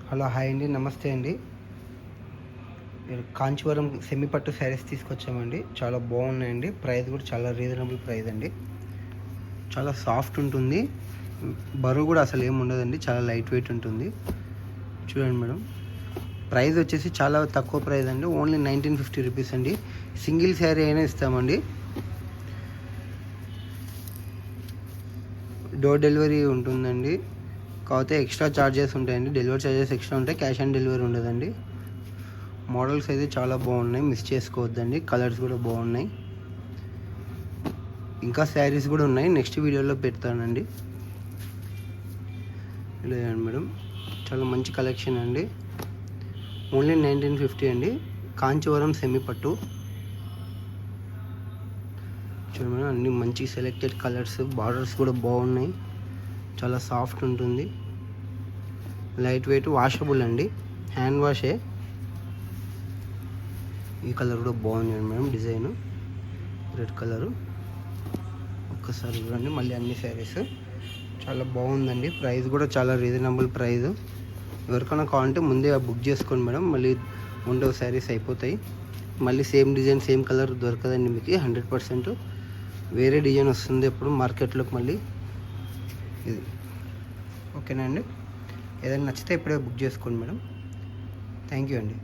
Hello hi అండి, నమస్తే అండి. కాంచీవరం సెమీ పట్టు శారీస్ తీసుకొచ్చామండి. చాలా బాగున్నాయండి. ప్రైస్ కూడా చాలా రీజనబుల్ ప్రైస్ అండి. చాలా సాఫ్ట్ ఉంటుంది, బరువు కూడా అసలు ఏమి ఉండదండి. చాలా లైట్ వెయిట్ ఉంటుంది. చూడండి మేడం, ప్రైస్ వచ్చేసి చాలా తక్కువ ప్రైస్ అండి. ఓన్లీ 1950 రూపీస్ అండి. సింగిల్ శారీ అయినా ఇస్తామండి. డోర్ డెలివరీ ఉంటుందండి, కాకపోతే ఎక్స్ట్రా ఛార్జెస్ ఉంటాయండి. డెలివరీ ఛార్జెస్ ఎక్స్ట్రా ఉంటాయి, క్యాష్ ఆన్ డెలివరీ ఉండదండి. మోడల్స్ అయితే చాలా బాగున్నాయి, మిస్ చేసుకోవద్దండి. కలర్స్ కూడా బాగున్నాయి. ఇంకా శారీస్ కూడా ఉన్నాయి, నెక్స్ట్ వీడియోలో పెడతానండి. లేదండి మేడం, చాలా మంచి కలెక్షన్ అండి. ఓన్లీ 1950 అండి. కాంచీవరం సెమీ పట్టు. చూడండి మేడం, అన్ని మంచి సెలెక్టెడ్ కలర్స్, బార్డర్స్ కూడా బాగున్నాయి. చాలా సాఫ్ట్ ఉంటుంది, లైట్ వెయిట్, వాషబుల్ అండి, హ్యాండ్ వాషే. ఈ కలర్ కూడా బాగుంది మేడం, డిజైన్ రెడ్ కలరు. ఒక్కసారి చూడండి, మళ్ళీ అన్ని శారీస్ చాలా బాగుందండి. ప్రైస్ కూడా చాలా రీజనబుల్ ప్రైస్. ఎవరికైనా కావాలంటే ముందే బుక్ చేసుకోండి మేడం, మళ్ళీ ఉండవు శారీస్ అయిపోతాయి. మళ్ళీ సేమ్ డిజైన్ సేమ్ కలర్ దొరకదండి మీకు. 100% వేరే డిజైన్ వస్తుంది ఎప్పుడు మార్కెట్లోకి మళ్ళీ. ఇది ఓకేనా అండి. ఏదైనా నచ్చితే ఇప్పుడే బుక్ చేసుకోండి మేడం. థ్యాంక్ యూ అండి.